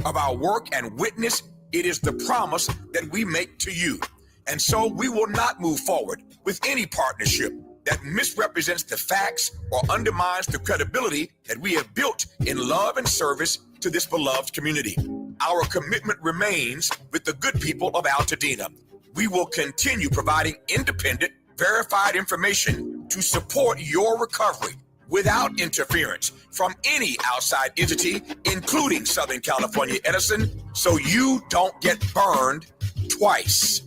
of our work and witness, it is the promise that we make to you. And so we will not move forward with any partnership that misrepresents the facts or undermines the credibility that we have built in love and service to this beloved community. Our commitment remains with the good people of Altadena. We will continue providing independent, verified information to support your recovery without interference from any outside entity, including Southern California Edison, so you don't get burned twice.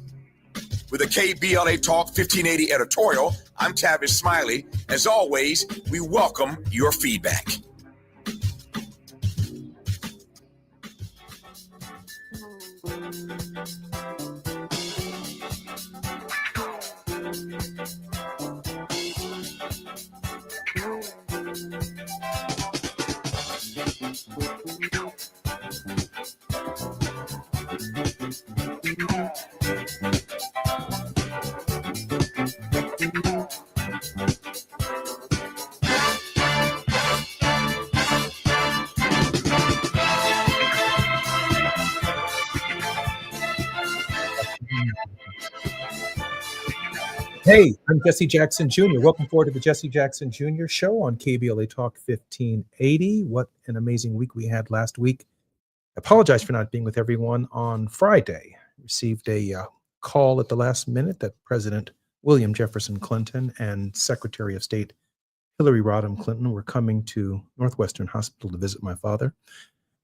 With a KBLA Talk 1580 editorial, I'm Tavis Smiley. As always, we welcome your feedback. Hey, I'm Jesse Jackson Jr. Welcome forward to the Jesse Jackson Jr. Show on KBLA Talk 1580. What an amazing week we had last week. I apologize for not being with everyone on Friday. Received a call at the last minute that President William Jefferson Clinton and Secretary of State Hillary Rodham Clinton were coming to Northwestern Hospital to visit my father,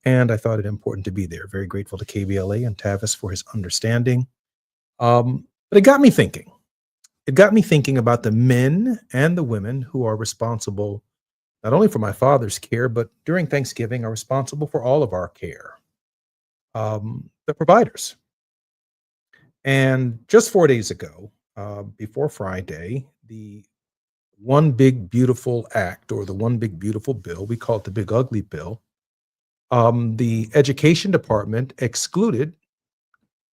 and I thought it important to be there. Very grateful to KBLA and Tavis for his understanding. But it got me thinking. It got me thinking about the men and the women who are responsible not only for my father's care, but during Thanksgiving are responsible for all of our care, the providers. And just 4 days ago, before Friday, the One Big Beautiful Act, or the One Big Beautiful Bill, we call it the Big Ugly Bill, the Education Department excluded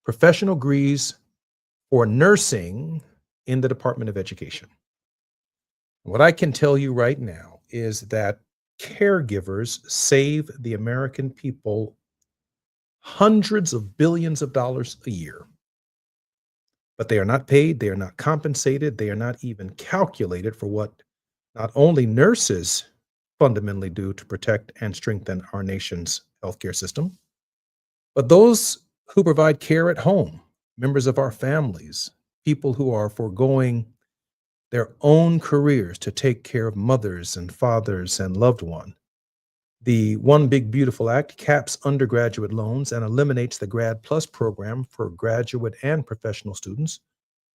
professional degrees for nursing in the Department of Education. What I can tell you right now is that caregivers save the American people hundreds of billions of dollars a year. But they are not paid, they are not compensated, they are not even calculated for what not only nurses fundamentally do to protect and strengthen our nation's healthcare system, but those who provide care at home, members of our families, people who are foregoing their own careers to take care of mothers and fathers and loved ones. The One Big Beautiful Act caps undergraduate loans and eliminates the Grad Plus program for graduate and professional students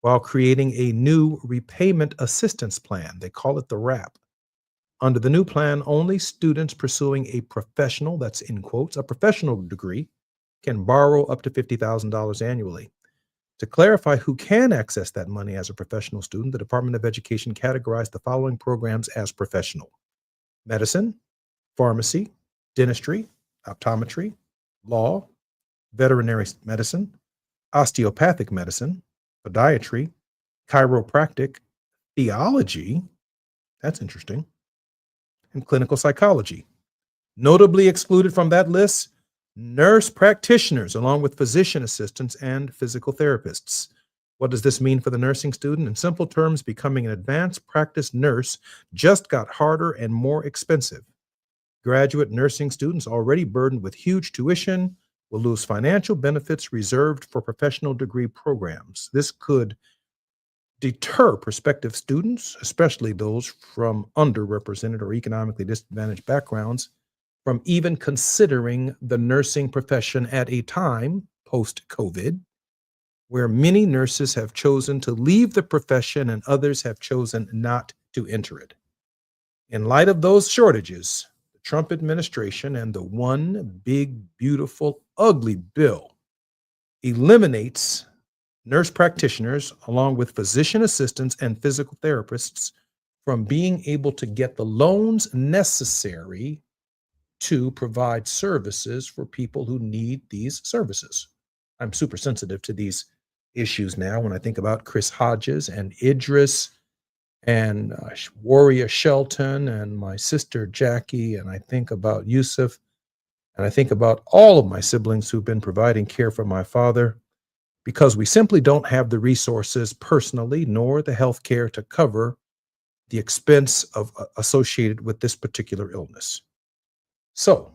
while creating a new repayment assistance plan. They call it the RAP. Under the new plan, only students pursuing a professional, that's in quotes, a professional degree, can borrow up to $50,000 annually. To clarify who can access that money as a professional student, the Department of Education categorized the following programs as professional: medicine, pharmacy, dentistry, optometry, law, veterinary medicine, osteopathic medicine, podiatry, chiropractic, theology, that's interesting, and clinical psychology. Notably excluded from that list, nurse practitioners, along with physician assistants and physical therapists. What does this mean for the nursing student? In simple terms, becoming an advanced practice nurse just got harder and more expensive. Graduate nursing students, already burdened with huge tuition, will lose financial benefits reserved for professional degree programs. This could deter prospective students, especially those from underrepresented or economically disadvantaged backgrounds, from even considering the nursing profession at a time post-COVID, where many nurses have chosen to leave the profession and others have chosen not to enter it. In light of those shortages, the Trump administration and the One Big Beautiful Ugly Bill eliminates nurse practitioners, along with physician assistants and physical therapists, from being able to get the loans necessary to provide services for people who need these services. I'm super sensitive to these issues now when I think about Chris Hodges and Idris and Warrior Shelton and my sister Jackie, and I think about Yusuf And I think about all of my siblings who've been providing care for my father because we simply don't have the resources personally nor the health care to cover the expense associated with this particular illness. So,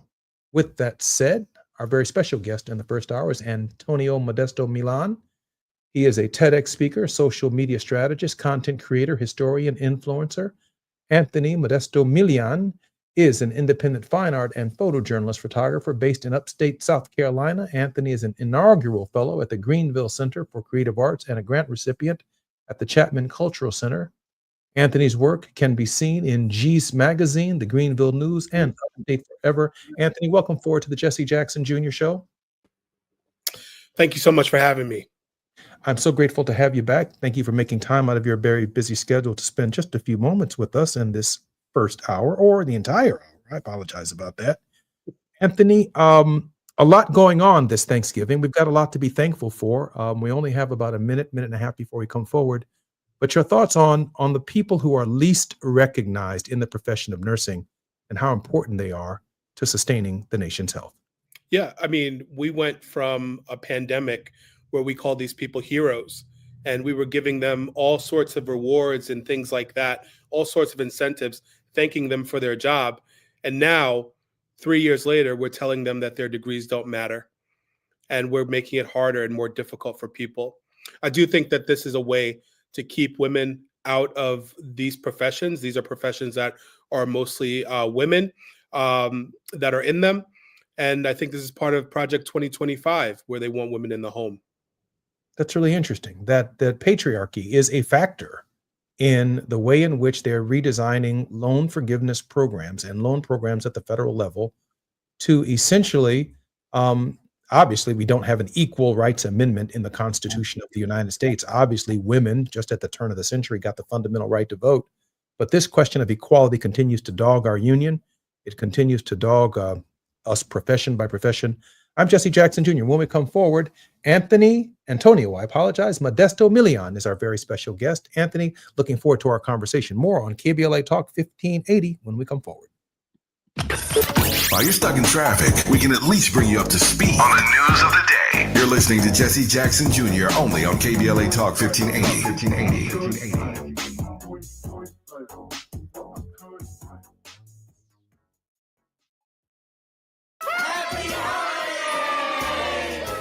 with that said, our very special guest in the first hour is Antonio Modesto Milan. He is a TEDx speaker, social media strategist, content creator, historian, influencer. Anthony Modesto Milan is an independent fine art and photojournalist photographer based in upstate South Carolina. Anthony is an inaugural fellow at the Greenville Center for Creative Arts and a grant recipient at the Chapman Cultural Center. Anthony's work can be seen in G's Magazine, the Greenville News, and Update Forever. Anthony, welcome forward to the Jesse Jackson Jr. Show. Thank you so much for having me. I'm so grateful to have you back. Thank you for making time out of your very busy schedule to spend just a few moments with us in this first hour or the entire hour. I apologize about that. Anthony, a lot going on this Thanksgiving. We've got a lot to be thankful for. We only have about a minute and a half before we come forward. But your thoughts on the people who are least recognized in the profession of nursing and how important they are to sustaining the nation's health. Yeah, I mean, we went from a pandemic where we called these people heroes, and we were giving them all sorts of rewards and things like that, all sorts of incentives, thanking them for their job. And now, 3 years later, we're telling them that their degrees don't matter, and we're making it harder and more difficult for people. I do think that this is a way to keep women out of these professions. These are professions that are mostly women that are in them. And I think this is part of Project 2025, where they want women in the home. That's really interesting, that patriarchy is a factor in the way in which they're redesigning loan forgiveness programs and loan programs at the federal level to essentially, obviously, we don't have an equal rights amendment in the Constitution of the United States. Obviously, women, just at the turn of the century, got the fundamental right to vote. But this question of equality continues to dog our union. It continues to dog us profession by profession. I'm Jesse Jackson Jr. When we come forward, Antonio Modesto Milan is our very special guest. Anthony, looking forward to our conversation. More on KBLA Talk 1580 when we come forward. While you're stuck in traffic, we can at least bring you up to speed on the news of the day. You're listening to Jesse Jackson Jr. only on KBLA Talk 1580.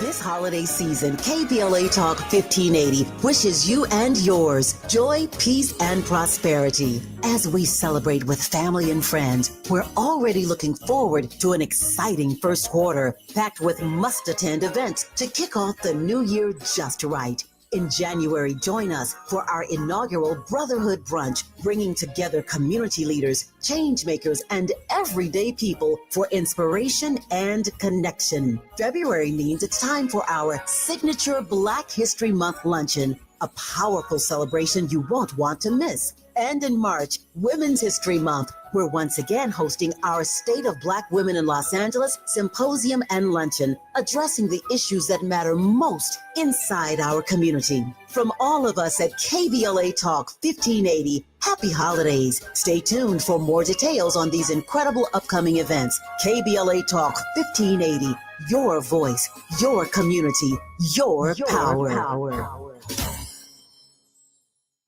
This holiday season, KBLA Talk 1580 wishes you and yours joy, peace, and prosperity. As we celebrate with family and friends, we're already looking forward to an exciting first quarter, packed with must-attend events to kick off the new year just right. In January, join us for our inaugural Brotherhood Brunch, bringing together community leaders, change makers, and everyday people for inspiration and connection. February means it's time for our signature Black History Month luncheon, a powerful celebration you won't want to miss. And in March, Women's History Month, we're once again hosting our State of Black Women in Los Angeles Symposium and Luncheon, addressing the issues that matter most inside our community. From all of us at KBLA Talk 1580, happy holidays. Stay tuned for more details on these incredible upcoming events. KBLA Talk 1580, your voice, your community, your power.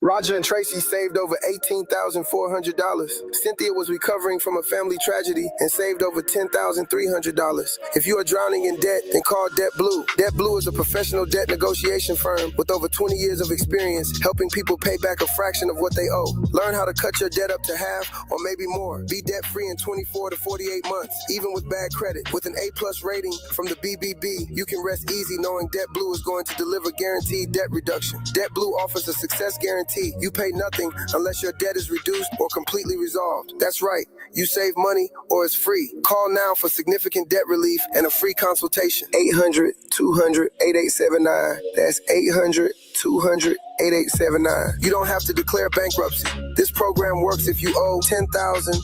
Roger and Tracy saved over $18,400. Cynthia was recovering from a family tragedy and saved over $10,300. If you are drowning in debt, then call Debt Blue. Debt Blue is a professional debt negotiation firm with over 20 years of experience helping people pay back a fraction of what they owe. Learn how to cut your debt up to half or maybe more. Be debt-free in 24 to 48 months, even with bad credit. With an A+ rating from the BBB, you can rest easy knowing Debt Blue is going to deliver guaranteed debt reduction. Debt Blue offers a success guarantee. You pay nothing unless your debt is reduced or completely resolved. That's right. You save money or it's free. Call now for significant debt relief and a free consultation. 800-200-8879. That's 800-200-8879. You don't have to declare bankruptcy. This program works if you owe $10,000,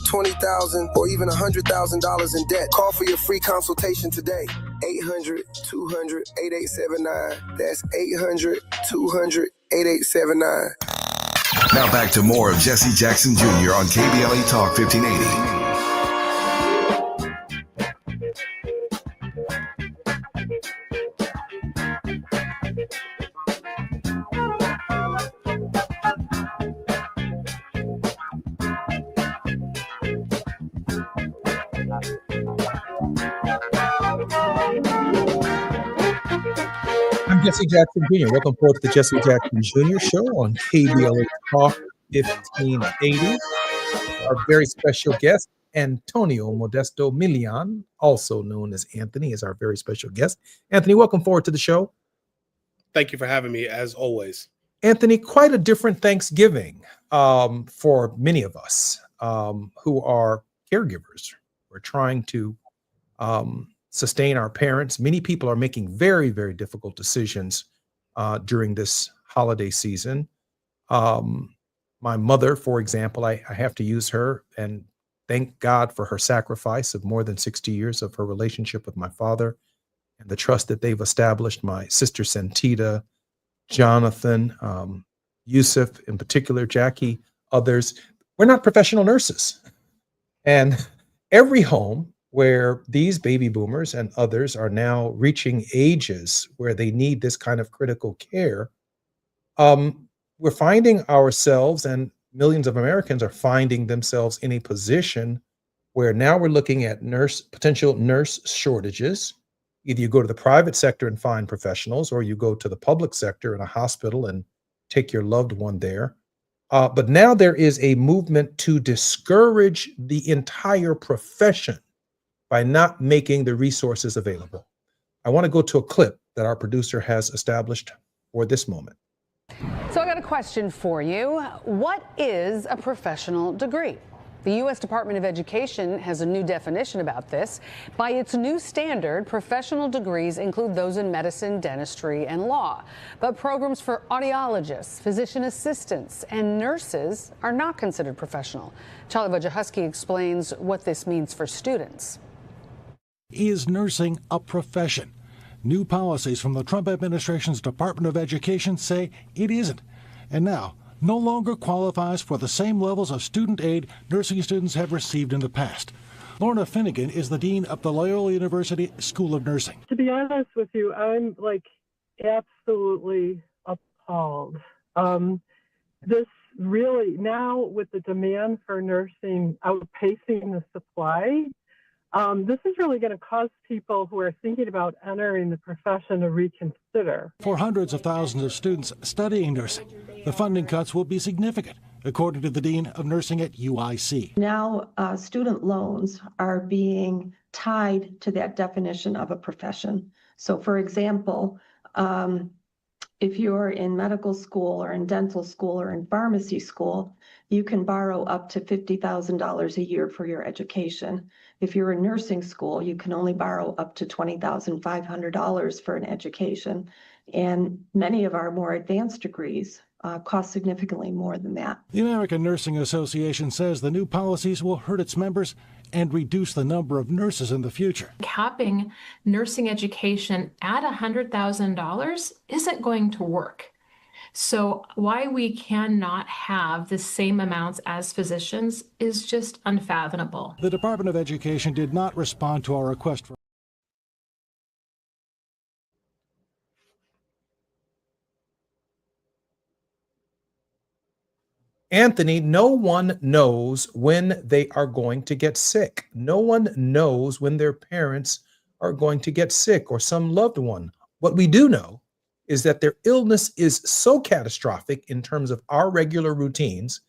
$20,000, or even $100,000 in debt. Call for your free consultation today. 800-200-8879. That's 800-200-8879. Now back to more of Jesse Jackson Jr. on KBLA Talk 1580. I'm Jesse Jackson Jr. Welcome forward to the Jesse Jackson Jr. Show on KBLA Talk 1580. Our very special guest, Antonio Modesto Milian, also known as Anthony, is our very special guest. Anthony, welcome forward to the show. Thank you for having me, as always. Anthony, quite a different Thanksgiving for many of us who are caregivers. We're trying to sustain our parents. Many people are making very, very difficult decisions during this holiday season. My mother, for example, I have to use her, and thank God for her sacrifice of more than 60 years of her relationship with my father and the trust that they've established. My sister Santita, Jonathan, Yusuf in particular, Jackie, others. We're not professional nurses. And every home where these baby boomers and others are now reaching ages where they need this kind of critical care, we're finding ourselves, and millions of Americans are finding themselves in a position where now we're looking at potential nurse shortages. Either you go to the private sector and find professionals, or you go to the public sector in a hospital and take your loved one there. But now there is a movement to discourage the entire profession by not making the resources available. I want to go to a clip that our producer has established for this moment. So I got a question for you. What is a professional degree? The U.S. Department of Education has a new definition about this. By its new standard, professional degrees include those in medicine, dentistry, and law. But programs for audiologists, physician assistants, and nurses are not considered professional. Charlie Wojciechowski explains what this means for students. Is nursing a profession? New policies from the Trump administration's Department of Education say it isn't. And now, no longer qualifies for the same levels of student aid nursing students have received in the past. Lorna Finnegan is the dean of the Loyola University School of Nursing. To be honest with you, I'm absolutely appalled. This really, now with the demand for nursing outpacing the supply, this is really going to cause people who are thinking about entering the profession to reconsider. For hundreds of thousands of students studying nursing, the funding cuts will be significant, according to the dean of nursing at UIC. Now, student loans are being tied to that definition of a profession. So, for example, if you're in medical school or in dental school or in pharmacy school, you can borrow up to $50,000 a year for your education. If you're in nursing school, you can only borrow up to $20,500 for an education. And many of our more advanced degrees cost significantly more than that. The American Nursing Association says the new policies will hurt its members and reduce the number of nurses in the future. Capping nursing education at $100,000 isn't going to work. So why we cannot have the same amounts as physicians is just unfathomable. The Department of Education did not respond to our request for Anthony, no one knows when they are going to get sick. No one knows when their parents are going to get sick or some loved one. What we do know is that their illness is so catastrophic in terms of our regular routines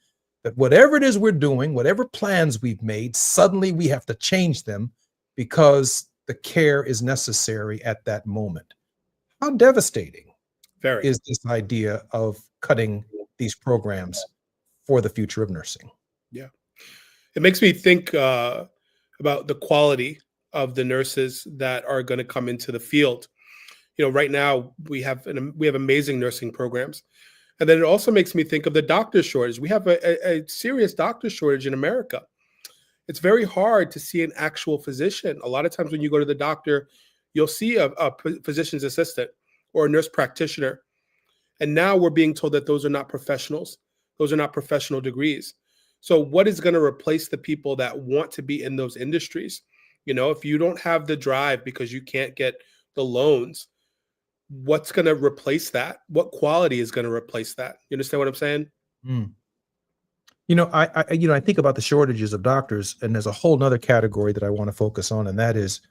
that whatever it is we're doing, whatever plans we've made, suddenly we have to change them because the care is necessary at that moment. How devastating is this idea of cutting these programs for the future of nursing? Yeah. It makes me think about the quality of the nurses that are going to come into the field. You know, right now we have amazing nursing programs. And then it also makes me think of the doctor shortage. We have a serious doctor shortage in America. It's very hard to see an actual physician. A lot of times when you go to the doctor, you'll see a physician's assistant or a nurse practitioner. And now we're being told that those are not professionals. Those are not professional degrees. So what is going to replace the people that want to be in those industries? You know, if you don't have the drive because you can't get the loans, what's going to replace that? What quality is going to replace that? You understand what I'm saying? You know, I think about the shortages of doctors, and there's a whole nother category that I want to focus on, and that is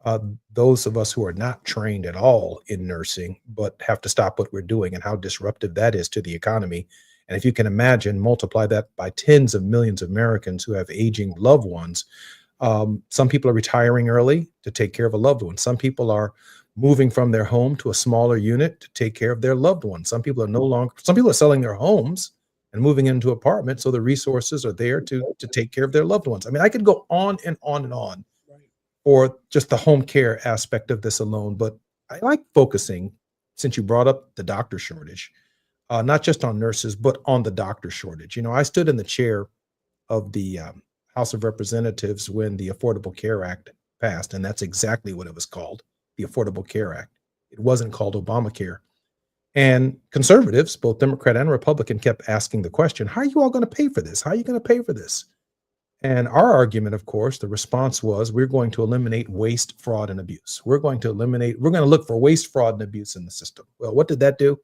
uh, those of us who are not trained at all in nursing, but have to stop what we're doing, and how disruptive that is to the economy. And if you can imagine, multiply that by tens of millions of Americans who have aging loved ones. Some people are retiring early to take care of a loved one. Some people are moving from their home to a smaller unit to take care of their loved one. Some people are selling their homes and moving into apartments so the resources are there to take care of their loved ones. I mean, I could go on and on and on for just the home care aspect of this alone, but I like focusing, since you brought up the doctor shortage, not just on nurses, but on the doctor shortage. I stood in the chair of the House of Representatives when the Affordable Care Act passed, and that's exactly what it was called, the Affordable Care Act. It wasn't called Obamacare. And conservatives, both Democrat and Republican, kept asking the question, how are you all going to pay for this? How are you going to pay for this? And our argument, of course, the response was, we're going to eliminate waste, fraud, and abuse. We're going to look for waste, fraud, and abuse in the system. Well, what did that do?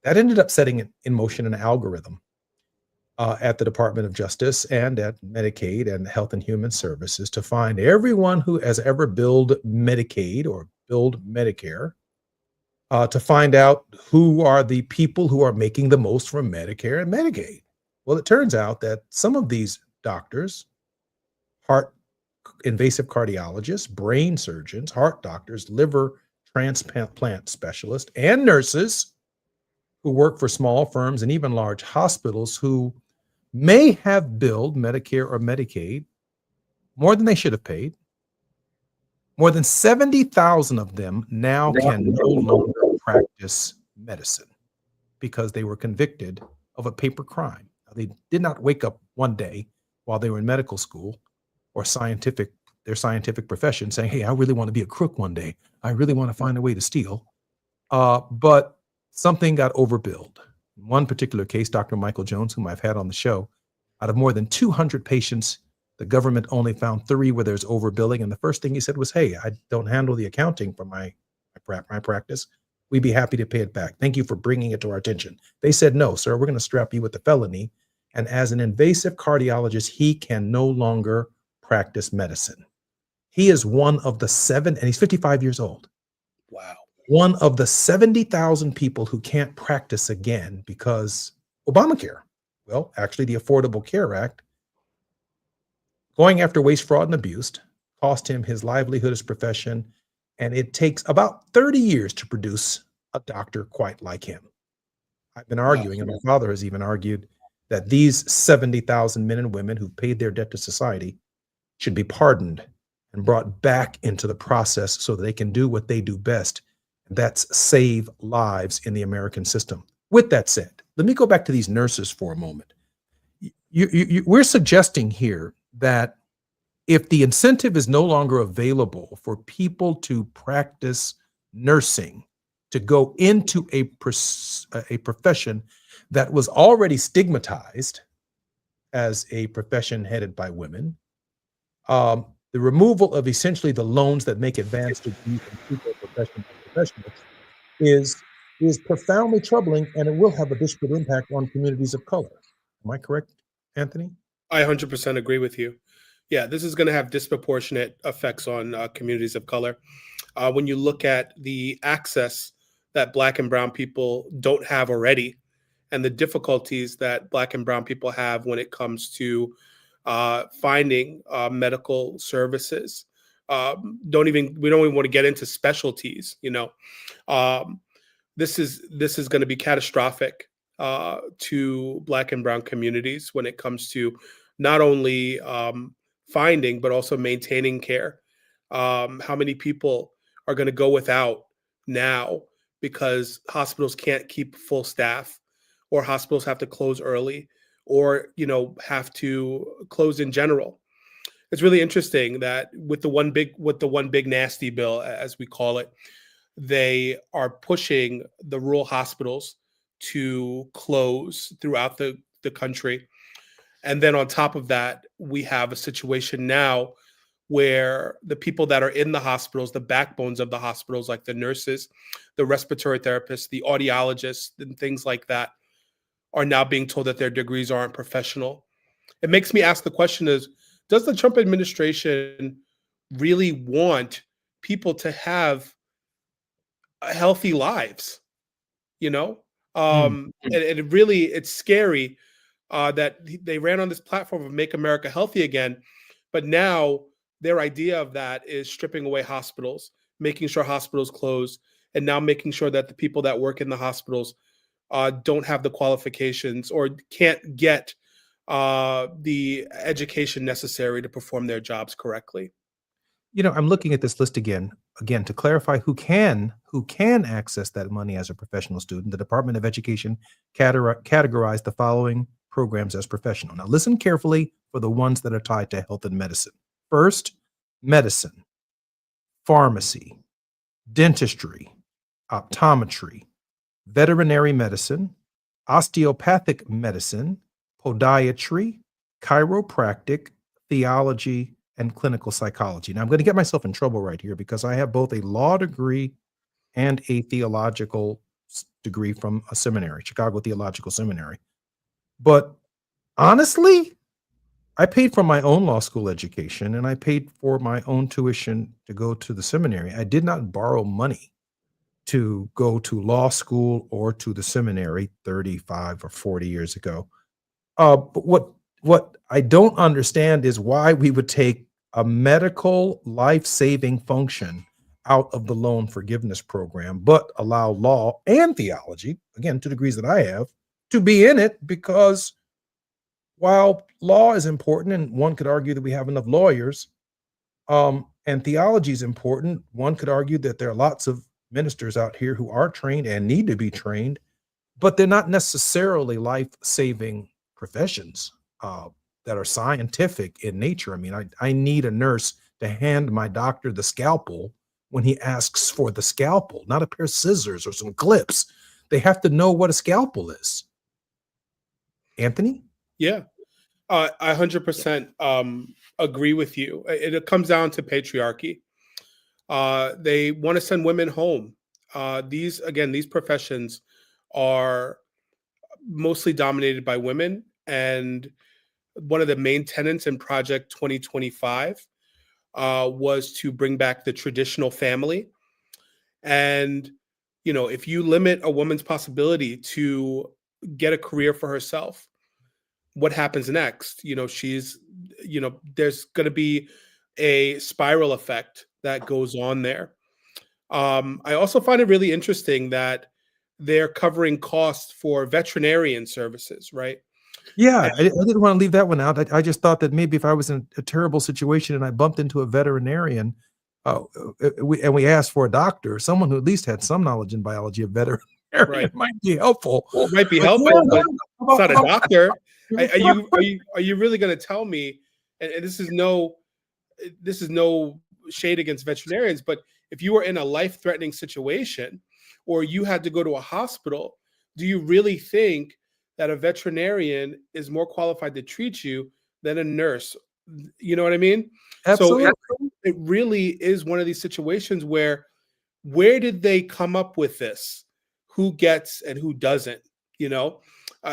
That ended up setting in motion an algorithm at the Department of Justice and at Medicaid and Health and Human Services to find everyone who has ever billed Medicaid or billed Medicare, to find out who are the people who are making the most from Medicare and Medicaid. Well, it turns out that some of these doctors, heart invasive cardiologists, brain surgeons, heart doctors, liver transplant specialists, and nurses who work for small firms and even large hospitals who may have billed Medicare or Medicaid more than they should have paid. More than 70,000 of them now can no longer practice medicine because they were convicted of a paper crime. They did not wake up one day while they were in medical school or their scientific profession saying, hey, I really want to be a crook one day. I really want to find a way to steal. But something got overbilled. In one particular case, Dr. Michael Jones, whom I've had on the show, out of more than 200 patients, the government only found 3 where there's overbilling. And the first thing he said was, hey, I don't handle the accounting for my practice. We'd be happy to pay it back. Thank you for bringing it to our attention. They said, no, sir, we're going to strap you with the felony. And as an invasive cardiologist, he can no longer practice medicine. He is one of the 7, and he's 55 years old. Wow. One of the 70,000 people who can't practice again because Obamacare. Well, actually, the Affordable Care Act, going after waste, fraud, and abuse, cost him his livelihood, his profession, and it takes about 30 years to produce a doctor quite like him. I've been arguing, and my father has even argued, that these 70,000 men and women who paid their debt to society should be pardoned and brought back into the process so that they can do what they do best, and that's save lives in the American system. With that said, let me go back to these nurses for a moment. We're suggesting here that if the incentive is no longer available for people to practice nursing, to go into a profession that was already stigmatized as a profession headed by women, the removal of essentially the loans that make advanced degrees and professionals is profoundly troubling, and it will have a disparate impact on communities of color. Am I correct, Anthony? I 100% agree with you. Yeah, this is going to have disproportionate effects on communities of color. When you look at the access that Black and Brown people don't have already, and the difficulties that Black and Brown people have when it comes to finding medical services. We don't even want to get into specialties. This is going to be catastrophic to Black and Brown communities when it comes to not only finding but also maintaining care. How many people are going to go without now because hospitals can't keep full staff, or hospitals have to close early, or have to close in general? It's really interesting that with the one big nasty bill, as we call it, they are pushing the rural hospitals to close throughout the country. And then on top of that, we have a situation now where the people that are in the hospitals, the backbones of the hospitals, like the nurses, the respiratory therapists, the audiologists, and things like that, are now being told that their degrees aren't professional. It makes me ask the question is, does the Trump administration really want people to have healthy lives, you know? And it really, it's scary that they ran on this platform of Make America Healthy Again, but now their idea of that is stripping away hospitals, making sure hospitals close, and now making sure that the people that work in the hospitals don't have the qualifications or can't get the education necessary to perform their jobs correctly. You know, I'm looking at this list again to clarify who can access that money as a professional student. The Department of Education categorized the following programs as professional. Now listen carefully for the ones that are tied to health and medicine. First, medicine, pharmacy, dentistry, optometry, veterinary medicine, osteopathic medicine, podiatry, chiropractic, theology, and clinical psychology. Now, I'm going to get myself in trouble right here because I have both a law degree and a theological degree from a seminary, Chicago Theological Seminary. But honestly, I paid for my own law school education and I paid for my own tuition to go to the seminary. I did not borrow money to go to law school or to the seminary 35 or 40 years ago. But what I don't understand is why we would take a medical life-saving function out of the loan forgiveness program, but allow law and theology, again, 2 degrees that I have, to be in it, because while law is important, and one could argue that we have enough lawyers, and theology is important, one could argue that there are lots of ministers out here who are trained and need to be trained, but they're not necessarily life-saving professions that are scientific in nature. I mean, I need a nurse to hand my doctor the scalpel when he asks for the scalpel, not a pair of scissors or some clips. They have to know what a scalpel is. Anthony? Yeah, I 100% agree with you. It comes down to patriarchy. They want to send women home. These professions are mostly dominated by women. And one of the main tenets in Project 2025 was to bring back the traditional family. And, you know, if you limit a woman's possibility to get a career for herself, what happens next? You know, there's going to be a spiral effect that goes on there. I also find it really interesting that they're covering costs for veterinarian services, right? Yeah, I didn't want to leave that one out. I just thought that maybe if I was in a terrible situation and I bumped into a veterinarian, we asked for a doctor, someone who at least had some knowledge in biology, a veterinarian Right. might be helpful. It might be But helpful, yeah, but it's not a doctor. Right. Are you really going to tell me? And this is no shade against veterinarians, but if you were in a life-threatening situation or you had to go to a hospital, do you really think that a veterinarian is more qualified to treat you than a nurse? You know what I mean? Absolutely. So it really is one of these situations where did they come up with this? Who gets and who doesn't, you know?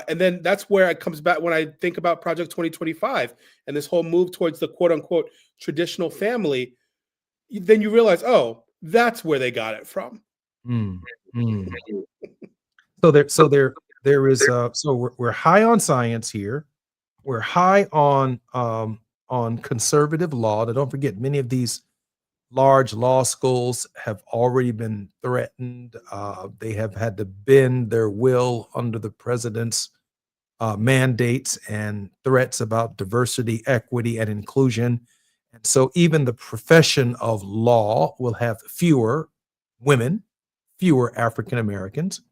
And then that's where it comes back when I think about Project 2025 and this whole move towards the quote unquote traditional family. Then you realize, oh, that's where they got it from. Mm, mm. There is so we're high on science here. We're high on conservative law. Now, don't forget, many of these large law schools have already been threatened. They have had to bend their will under the president's mandates and threats about diversity, equity, and inclusion. And so even the profession of law will have fewer women, fewer African Americans,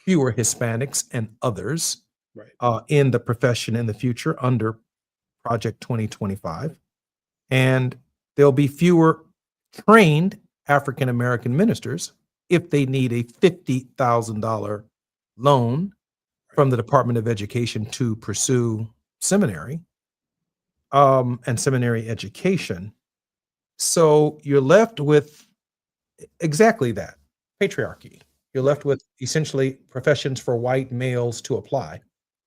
fewer Hispanics, and others in the profession in the future under Project 2025. And there'll be fewer trained African American ministers if they need a $50,000 loan from the Department of Education to pursue seminary and seminary education. So you're left with exactly that, patriarchy. You're left with essentially professions for white males to apply,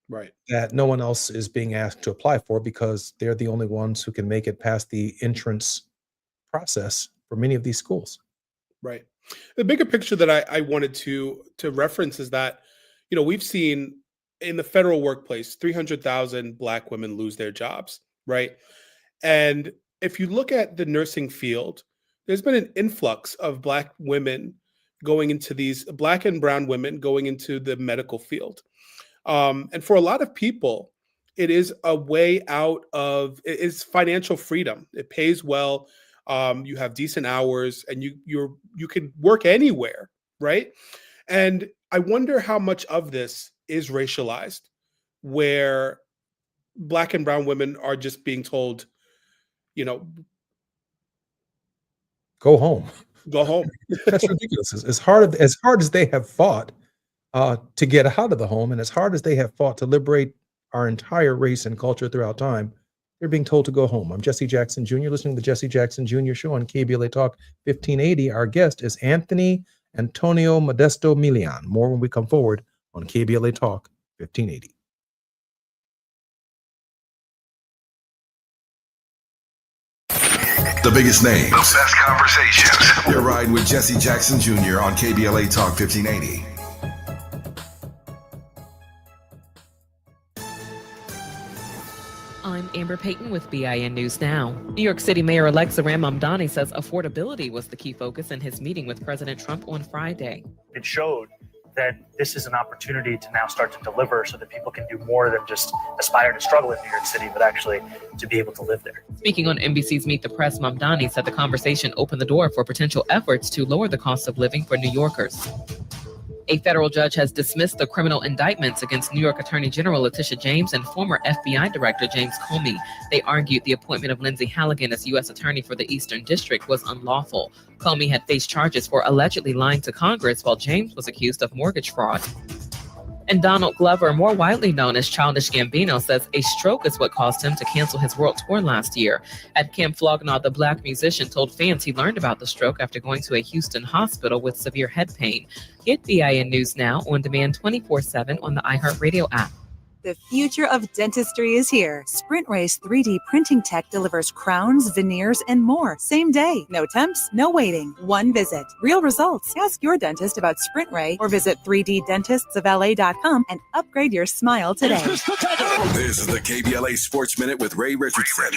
right? That no one else is being asked to apply for because they're the only ones who can make it past the entrance process for many of these schools. Right. The bigger picture that I wanted to reference is that, we've seen in the federal workplace, 300,000 Black women lose their jobs, right? And if you look at the nursing field, there's been an influx of Black women going into Black and brown women going into the medical field. And for a lot of people, it is a way out of, it's financial freedom. It pays well. You have decent hours, and you can work anywhere, right? And I wonder how much of this is racialized, where Black and brown women are just being told, go home. Go home. That's ridiculous. As hard as they have fought to get out of the home, and as hard as they have fought to liberate our entire race and culture throughout time, they're being told to go home. I'm Jesse Jackson Jr., listening to the Jesse Jackson Jr. Show on KBLA Talk 1580. Our guest is Anthony Antonio Modesto Milian. More when we come forward on KBLA Talk 1580. The biggest names, the best conversations. You're riding with Jesse Jackson Jr. on KBLA Talk 1580. I'm Amber Payton with BIN News Now. New York City Mayor-elect Zohran Mamdani says affordability was the key focus in his meeting with President Trump on Friday. It showed that this is an opportunity to now start to deliver so that people can do more than just aspire to struggle in New York City, but actually to be able to live there. Speaking on NBC's Meet the Press, Mamdani said the conversation opened the door for potential efforts to lower the cost of living for New Yorkers. A federal judge has dismissed the criminal indictments against New York Attorney General Letitia James and former FBI Director James Comey. They argued the appointment of Lindsay Halligan as U.S. Attorney for the Eastern District was unlawful. Comey had faced charges for allegedly lying to Congress, while James was accused of mortgage fraud. And Donald Glover, more widely known as Childish Gambino, says a stroke is what caused him to cancel his world tour last year. At Camp Flog Gnaw, the Black musician told fans he learned about the stroke after going to a Houston hospital with severe head pain. Get BIN News Now on demand 24/7 on the iHeartRadio app. The future of dentistry is here. Sprint Race 3D printing tech delivers crowns, veneers, and more. Same day. No temps, no waiting. One visit. Real results. Ask your dentist about Sprint Ray or visit 3ddentistsofla.com and upgrade your smile today. This is the KBLA Sports Minute with Ray Richardson.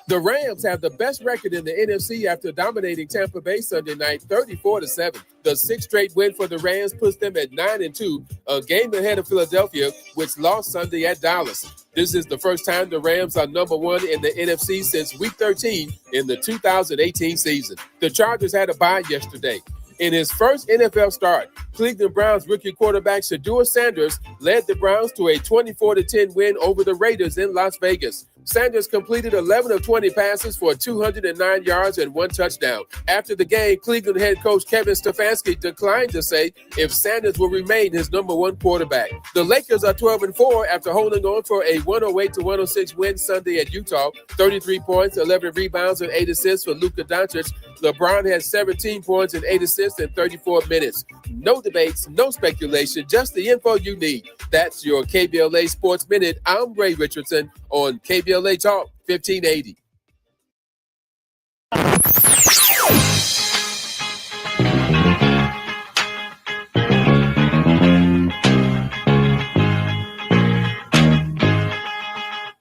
The Rams have the best record in the NFC after dominating Tampa Bay Sunday night 34-7. The sixth straight win for the Rams puts them at 9-2, a game ahead of Philadelphia, which lost Sunday at Dallas. This is the first time the Rams are number one in the NFC since Week 13 in the 2018 season. The Chargers had a bye yesterday. In his first NFL start, Cleveland Browns rookie quarterback Shedeur Sanders led the Browns to a 24-10 win over the Raiders in Las Vegas. Sanders completed 11 of 20 passes for 209 yards and one touchdown. After the game, Cleveland head coach Kevin Stefanski declined to say if Sanders will remain his number one quarterback. The Lakers are 12-4 after holding on for a 108-106 win Sunday at Utah. 33 points, 11 rebounds, and 8 assists for Luka Doncic. LeBron has 17 points and 8 assists in 34 minutes. No debates, no speculation, just the info you need. That's your KBLA Sports Minute. I'm Ray Richardson on KBLA Talk 1580.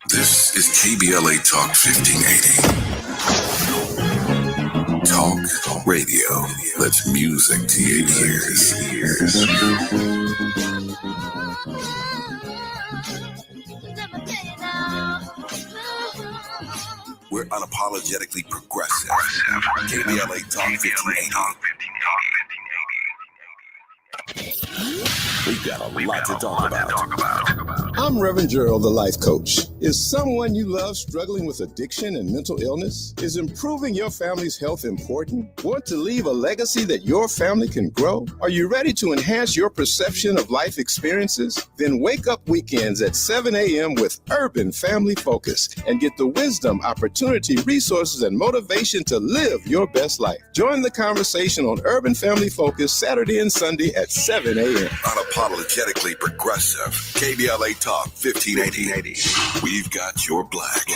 This is KBLA Talk 1580. Talk radio. That's music to your ears. We're unapologetically progressive. KBLA Talk 1580. We've got a lot to talk about. I'm Reverend Gerald, the life coach. Is someone you love struggling with addiction and mental illness? Is improving your family's health important? Want to leave a legacy that your family can grow? Are you ready to enhance your perception of life experiences? Then wake up weekends at 7 a.m. with Urban Family Focus and get the wisdom, opportunity, resources, and motivation to live your best life. Join the conversation on Urban Family Focus Saturday and Sunday at 7 a.m. Unapologetically progressive. KBLA Talk 1580. We've got your black.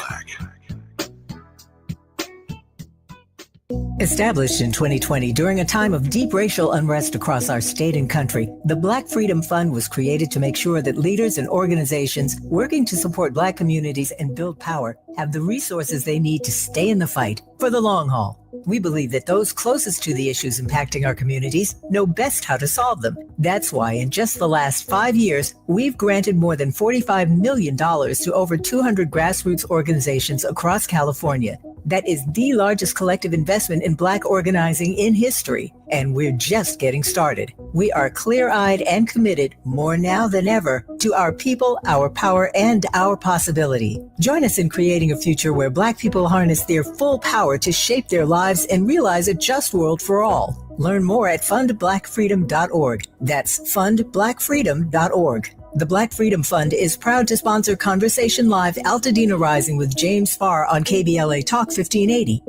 Established in 2020 during a time of deep racial unrest across our state and country, the Black Freedom Fund was created to make sure that leaders and organizations working to support Black communities and build power have the resources they need to stay in the fight for the long haul. We believe that those closest to the issues impacting our communities know best how to solve them. That's why in just the last 5 years, we've granted more than $45 million to over 200 grassroots organizations across California. That is the largest collective investment in Black organizing in history, and we're just getting started. We are clear-eyed and committed, more now than ever, to our people, our power, and our possibility. Join us in creating a future where Black people harness their full power to shape their lives and realize a just world for all. Learn more at fundblackfreedom.org. That's fundblackfreedom.org. The Black Freedom Fund is proud to sponsor Conversation Live Altadena Rising with James Farr on KBLA Talk 1580.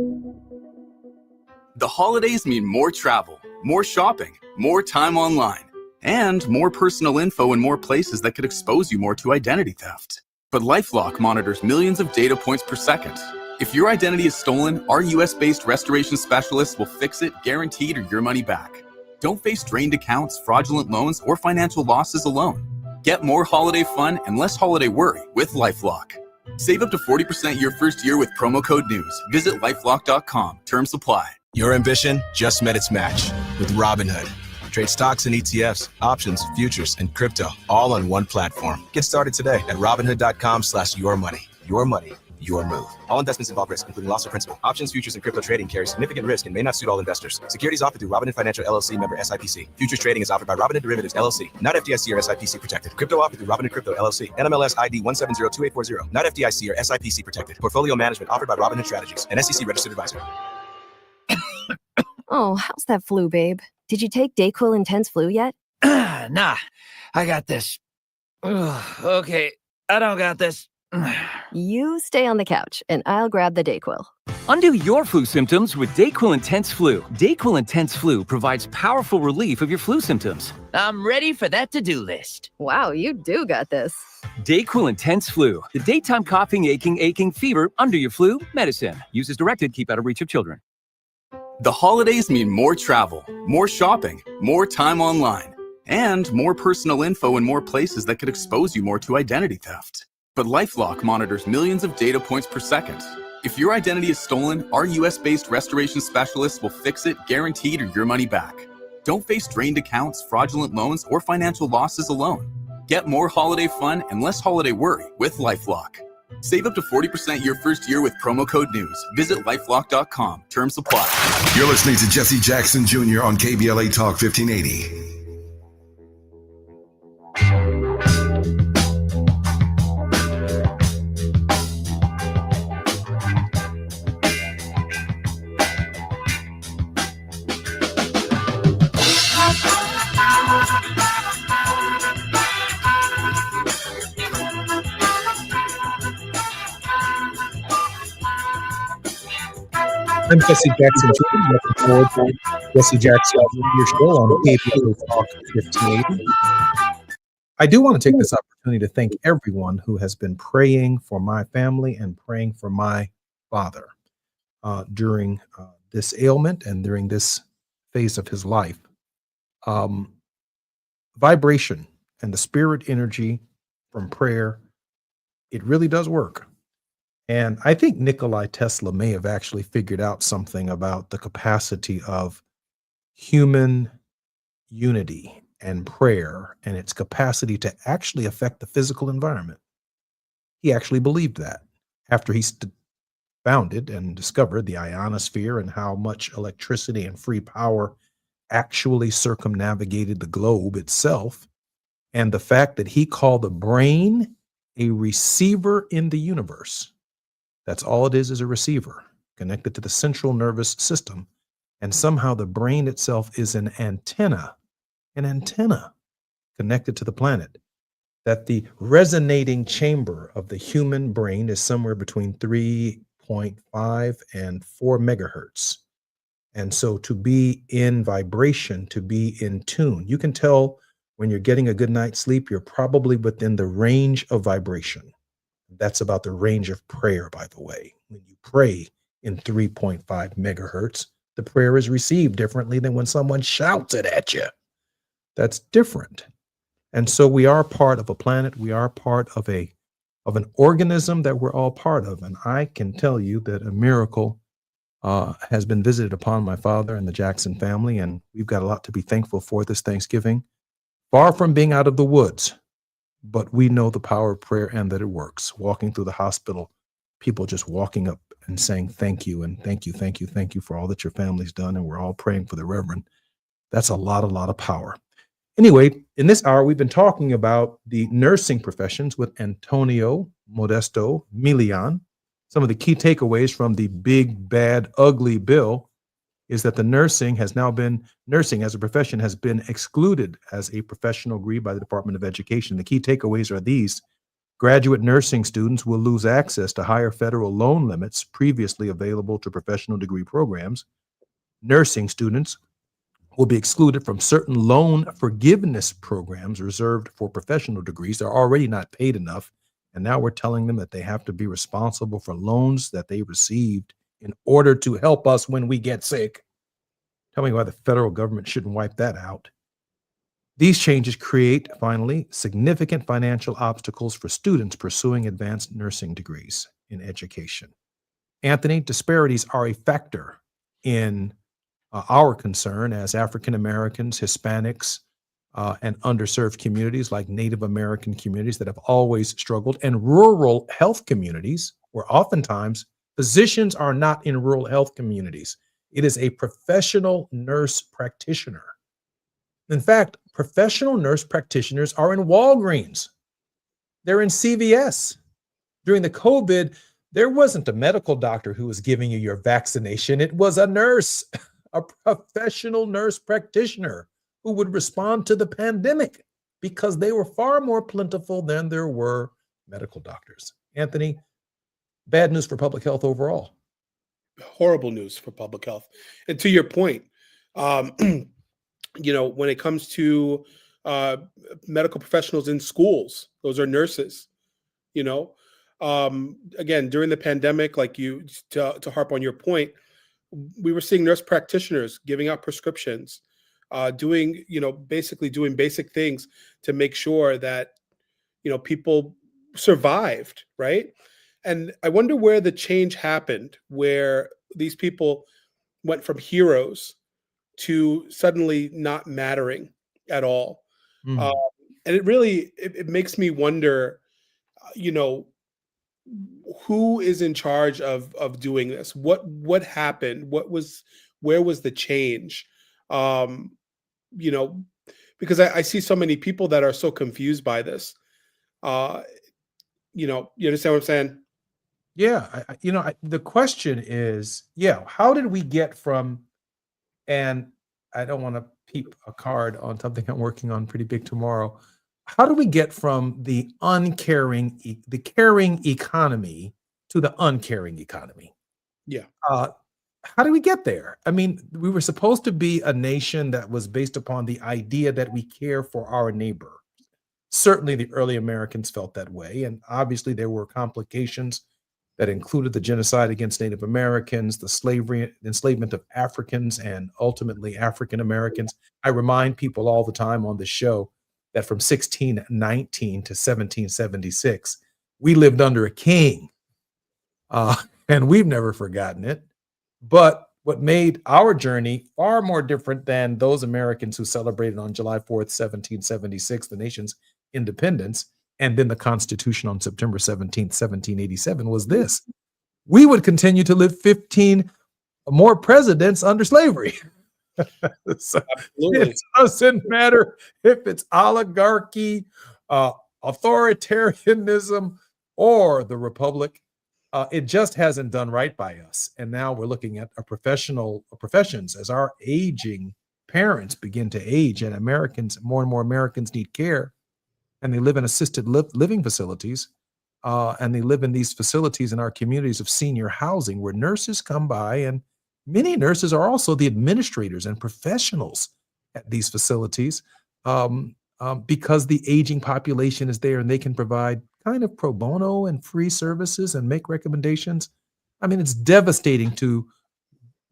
The holidays mean more travel, more shopping, more time online, and more personal info in more places that could expose you more to identity theft. But LifeLock monitors millions of data points per second. If your identity is stolen, our US-based restoration specialists will fix it, guaranteed, or your money back. Don't face drained accounts, fraudulent loans, or financial losses alone. Get more holiday fun and less holiday worry with LifeLock. Save up to 40% your first year with promo code NEWS. Visit lifelock.com. Terms apply. Your ambition just met its match with Robinhood. Trade stocks and ETFs, options, futures, and crypto all on one platform. Get started today at Robinhood.com/yourmoney. Your money, your move. All investments involve risk, including loss of principal. Options, futures, and crypto trading carry significant risk and may not suit all investors. Securities offered through Robinhood Financial LLC, member SIPC. Futures trading is offered by Robinhood Derivatives LLC, not FDIC or SIPC protected. Crypto offered through Robinhood Crypto LLC, NMLS ID 1702840, not FDIC or SIPC protected. Portfolio management offered by Robinhood Strategies, an SEC registered advisor. Oh, how's that flu, babe? Did you take DayQuil Intense Flu yet? Nah, I got this. Ugh, okay, I don't got this. You stay on the couch, and I'll grab the DayQuil. Undo your flu symptoms with DayQuil Intense Flu. DayQuil Intense Flu provides powerful relief of your flu symptoms. I'm ready for that to-do list. Wow, you do got this. DayQuil Intense Flu. The daytime coughing, aching, fever, under your flu, medicine. Use as directed, keep out of reach of children. The holidays mean more travel, more shopping, more time online, and more personal info in more places that could expose you more to identity theft. But LifeLock monitors millions of data points per second. If your identity is stolen, our US-based restoration specialists will fix it, guaranteed, or your money back. Don't face drained accounts, fraudulent loans, or financial losses alone. Get more holiday fun and less holiday worry with LifeLock. Save up to 40% your first year with promo code NEWS. Visit lifelock.com. Terms apply. You're listening to Jesse Jackson Jr. on KBLA Talk 1580. I'm Jesse Jackson Jr. Looking forward to Jesse Jackson Jr. show on KBLA Talk 1580. I do want to take this opportunity to thank everyone who has been praying for my family and praying for my father during this ailment and during this phase of his life. Vibration and the spirit energy from prayer, it really does work. And I think Nikola Tesla may have actually figured out something about the capacity of human unity and prayer and its capacity to actually affect the physical environment. He actually believed that after he founded and discovered the ionosphere and how much electricity and free power actually circumnavigated the globe itself, and the fact that he called the brain a receiver in the universe. That's all it is a receiver connected to the central nervous system. And somehow the brain itself is an antenna connected to the planet. That the resonating chamber of the human brain is somewhere between 3.5 and 4 megahertz. And so to be in vibration, to be in tune, you can tell when you're getting a good night's sleep, you're probably within the range of vibration. That's about the range of prayer, by the way. When you pray in 3.5 megahertz, The prayer is received differently than when someone shouts it at you. That's different. And so we are part of a planet. We are part of an organism that we're all part of. And I can tell you that a miracle has been visited upon my father and the Jackson family, and we've got a lot to be thankful for this Thanksgiving. Far from being out of the woods, but we know the power of prayer and that it works. Walking through the hospital, people just walking up and saying thank you and thank you, thank you, thank you for all that your family's done, and we're all praying for the Reverend. That's a lot of power. Anyway, in this hour, we've been talking about the nursing professions with Antonio Modesto Milian. Some of the key takeaways from the big, bad, ugly bill is that nursing as a profession has been excluded as a professional degree by the Department of Education. The key takeaways are these. Graduate nursing students will lose access to higher federal loan limits previously available to professional degree programs. Nursing students will be excluded from certain loan forgiveness programs reserved for professional degrees. They're already not paid enough, and now we're telling them that they have to be responsible for loans that they received in order to help us when we get sick. Tell me why the federal government shouldn't wipe that out. These changes create, finally, significant financial obstacles for students pursuing advanced nursing degrees in education. Anthony, disparities are a factor in our concern as African Americans, Hispanics, and underserved communities like Native American communities that have always struggled, and rural health communities where oftentimes physicians are not in rural health communities. It is a professional nurse practitioner. In fact, professional nurse practitioners are in Walgreens. They're in CVS. During the COVID, there wasn't a medical doctor who was giving you your vaccination. It was a nurse, a professional nurse practitioner who would respond to the pandemic because they were far more plentiful than there were medical doctors. Anthony, bad news for public health overall. Horrible news for public health. And to your point, when it comes to medical professionals in schools, those are nurses, again, during the pandemic, like to harp on your point, we were seeing nurse practitioners giving out prescriptions, basically doing basic things to make sure that, people survived, right? And I wonder where the change happened, where these people went from heroes to suddenly not mattering at all. And it really, it makes me wonder, who is in charge of doing this? What happened? Where was the change? Because I see so many people that are so confused by this. You understand what I'm saying? Yeah, the question is, how did we get from, and I don't want to peep a card on something I'm working on pretty big tomorrow. How do we get from the caring economy to the uncaring economy? Yeah. How do we get there? I mean, we were supposed to be a nation that was based upon the idea that we care for our neighbor. Certainly the early Americans felt that way. And obviously there were complications that included the genocide against Native Americans, the enslavement of Africans, and ultimately African Americans. I remind people all the time on the show that from 1619 to 1776, we lived under a king, and we've never forgotten it. But what made our journey far more different than those Americans who celebrated on July 4th, 1776, the nation's independence, and then the Constitution on September 17th, 1787, was this. We would continue to live 15 more presidents under slavery. So it doesn't matter if it's oligarchy, authoritarianism, or the republic. It just hasn't done right by us. And now we're looking at professions as our aging parents begin to age, and more and more Americans need care. And they live in assisted living facilities, and they live in these facilities in our communities of senior housing where nurses come by, and many nurses are also the administrators and professionals at these facilities because the aging population is there and they can provide kind of pro bono and free services and make recommendations. I mean, it's devastating to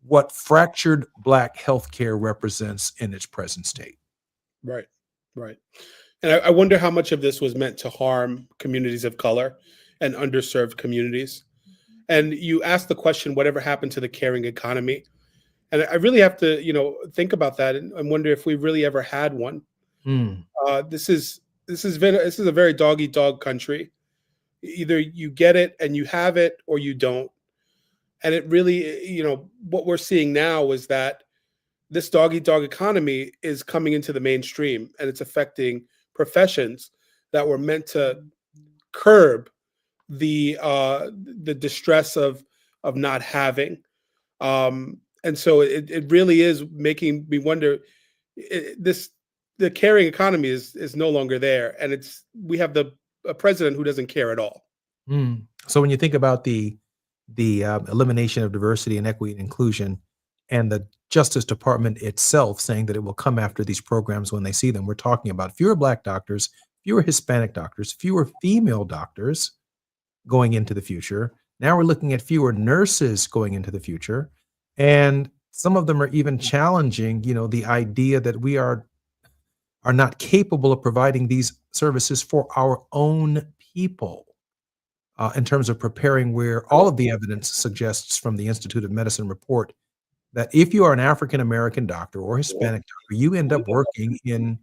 what fractured Black healthcare represents in its present state. Right. And I wonder how much of this was meant to harm communities of color and underserved communities. And you asked the question, whatever happened to the caring economy? And I really have to, think about that and wonder if we really ever had one. This is a very dog eat dog country. Either you get it and you have it, or you don't. And it really, what we're seeing now is that this dog eat dog economy is coming into the mainstream, and it's affecting professions that were meant to curb the distress of not having. And so it really is making me wonder. The caring economy is no longer there, and we have a president who doesn't care at all. So when you think about the elimination of diversity and equity and inclusion, and the Justice Department itself saying that it will come after these programs when they see them, we're talking about fewer Black doctors, fewer Hispanic doctors, fewer female doctors going into the future. Now we're looking at fewer nurses going into the future. And some of them are even challenging, the idea that we are not capable of providing these services for our own people, in terms of preparing, where all of the evidence suggests from the Institute of Medicine report that if you are an African-American doctor or Hispanic doctor, you end up working in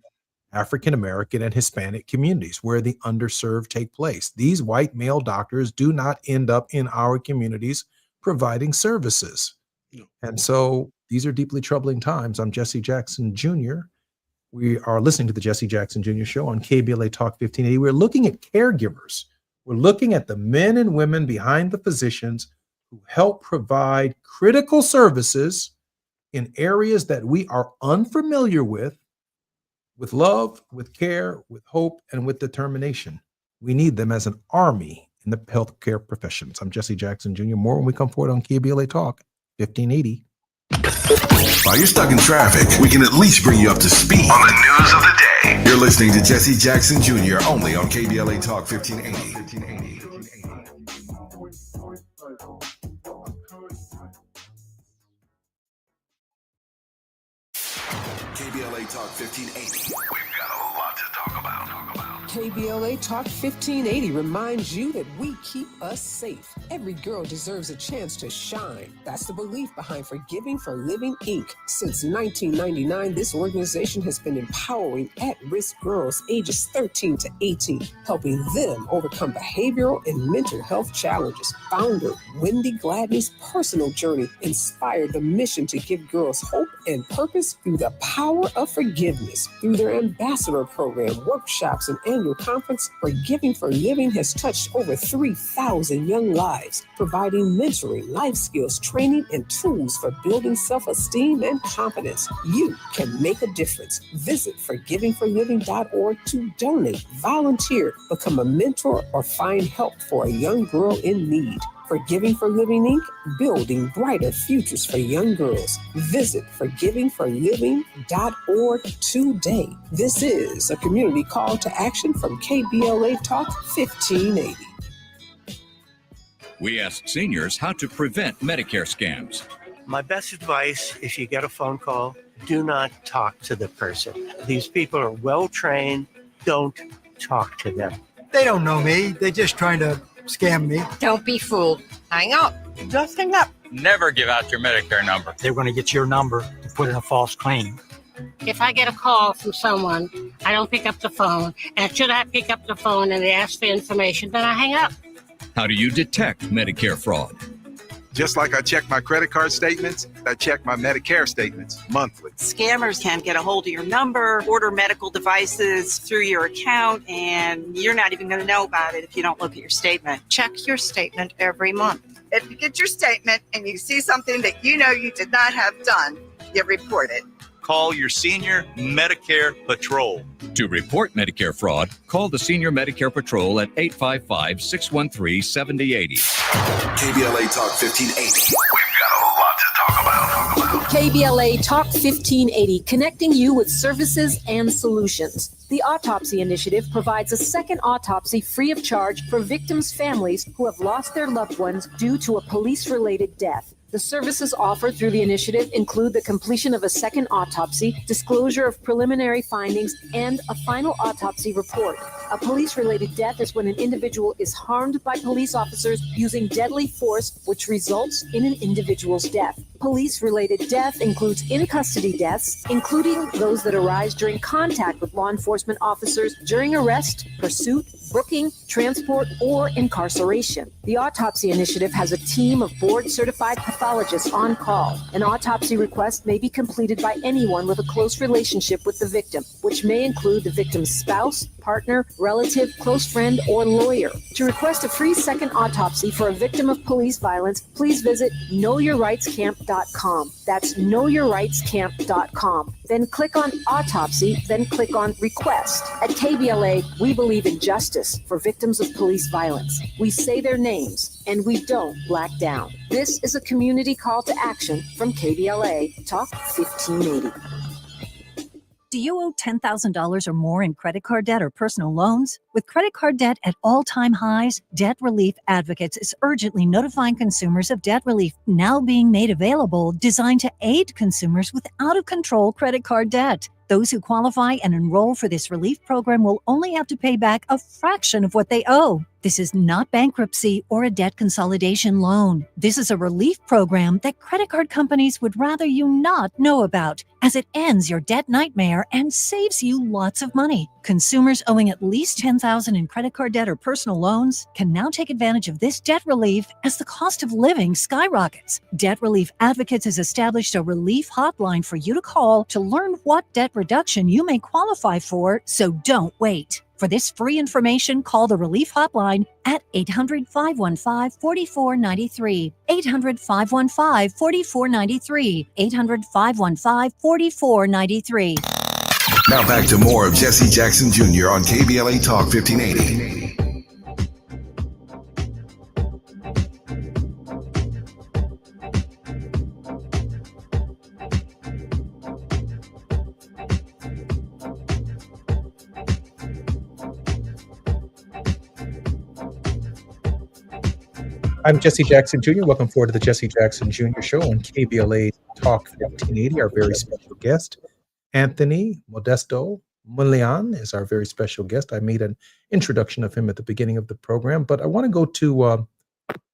African-American and Hispanic communities where the underserved take place. These white male doctors do not end up in our communities providing services. And so these are deeply troubling times. I'm Jesse Jackson Jr. We are listening to the Jesse Jackson Jr. Show on KBLA Talk 1580. We're looking at caregivers. We're looking at the men and women behind the physicians who help provide critical services in areas that we are unfamiliar with love, with care, with hope, and with determination. We need them as an army in the healthcare professions. I'm Jesse Jackson Jr. More when we come forward on KBLA Talk 1580. While you're stuck in traffic, we can at least bring you up to speed on the news of the day. You're listening to Jesse Jackson Jr. only on KBLA Talk 1580. KBLA Talk 1580. We've got a lot to talk about. KBLA Talk 1580 reminds you that we keep us safe. Every girl deserves a chance to shine. That's the belief behind Forgiving for Living, Inc. Since 1999, this organization has been empowering at-risk girls ages 13 to 18, helping them overcome behavioral and mental health challenges. Founder Wendy Gladney's personal journey inspired the mission to give girls hope and purpose through the power of forgiveness. Through their ambassador program, workshops, and annual conference, Forgiving for Living has touched over 3,000 young lives, providing mentoring, life skills, training, and tools for building self-esteem and confidence. You can make a difference. Visit forgivingforliving.org to donate, volunteer, become a mentor, or find help for a young girl in need. Forgiving for Living, Inc., building brighter futures for young girls. Visit forgivingforliving.org today. This is a community call to action from KBLA Talk 1580. We ask seniors how to prevent Medicare scams. My best advice, if you get a phone call, do not talk to the person. These people are well trained. Don't talk to them. They don't know me. They're just trying to scam me. Don't be fooled. Hang up. Just hang up. Never give out your Medicare number. They're going to get your number to put in a false claim. If I get a call from someone, I don't pick up the phone. And should I pick up the phone and they ask for information, then I hang up. How do you detect Medicare fraud? Just like I check my credit card statements, I check my Medicare statements monthly. Scammers can get a hold of your number, order medical devices through your account, and you're not even going to know about it if you don't look at your statement. Check your statement every month. If you get your statement and you see something that you know you did not have done, you report it. Call your senior Medicare Patrol. To report Medicare fraud, call the Senior Medicare Patrol at 855-613-7080. KBLA Talk 1580. We've got a lot to talk about. KBLA Talk 1580, connecting you with services and solutions. The Autopsy Initiative provides a second autopsy free of charge for victims' families who have lost their loved ones due to a police-related death. The services offered through the initiative include the completion of a second autopsy, disclosure of preliminary findings, and a final autopsy report. A police-related death is when an individual is harmed by police officers using deadly force, which results in an individual's death. Police-related death includes in-custody deaths, including those that arise during contact with law enforcement officers during arrest, pursuit, booking, transport, or incarceration. The Autopsy Initiative has a team of board-certified pathologists on call. An autopsy request may be completed by anyone with a close relationship with the victim, which may include the victim's spouse, partner, relative, close friend, or lawyer. To request a free second autopsy for a victim of police violence, please visit knowyourrightscamp.com. That's knowyourrightscamp.com. Then click on Autopsy, then click on Request. At KBLA, we believe in justice for victims of police violence. We say their names, and we don't black down. This is a community call to action from KBLA Talk 1580. Do you owe $10,000 or more in credit card debt or personal loans? With credit card debt at all-time highs, Debt Relief Advocates is urgently notifying consumers of debt relief now being made available, designed to aid consumers with out-of-control credit card debt. Those who qualify and enroll for this relief program will only have to pay back a fraction of what they owe. This is not bankruptcy or a debt consolidation loan. This is a relief program that credit card companies would rather you not know about, as it ends your debt nightmare and saves you lots of money. Consumers owing at least $10,000 in credit card debt or personal loans can now take advantage of this debt relief as the cost of living skyrockets. Debt Relief Advocates has established a relief hotline for you to call to learn what debt reduction you may qualify for, so don't wait. For this free information, call the Relief Hotline at 800-515-4493, 800-515-4493, 800-515-4493. Now back to more of Jesse Jackson Jr. on KBLA Talk 1580. I'm Jesse Jackson Jr. Welcome forward to the Jesse Jackson Jr. Show on KBLA Talk 1580. Our very special guest, Anthony Modesto Mulian, is our very special guest. I made an introduction of him at the beginning of the program, but I want to go to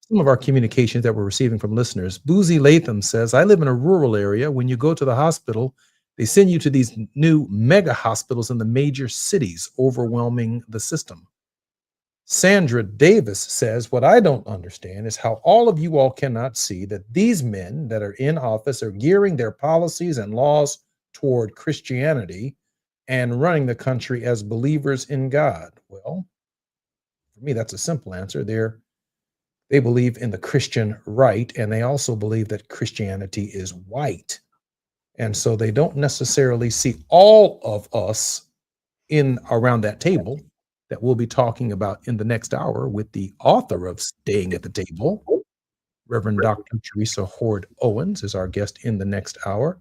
some of our communications that we're receiving from listeners. Boozy Latham says, I live in a rural area. When you go to the hospital, they send you to these new mega hospitals in the major cities, overwhelming the system. Sandra Davis says, what I don't understand is how all of you all cannot see that these men that are in office are gearing their policies and laws toward Christianity and running the country as believers in God. Well, for me, that's a simple answer. They believe in the Christian right, and they also believe that Christianity is white. And so they don't necessarily see all of us in around that table that we'll be talking about in the next hour with the author of Staying at the Table. Reverend Dr. Teresa Hord Owens is our guest in the next hour.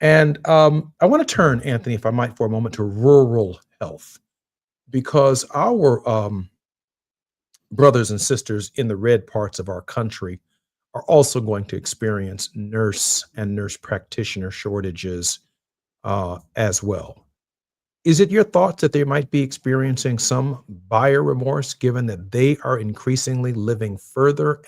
And I want to turn, Anthony, if I might, for a moment to rural health, because our brothers and sisters in the red parts of our country are also going to experience nurse and nurse practitioner shortages as well. Is it your thoughts that they might be experiencing some buyer remorse, given that they are increasingly living further and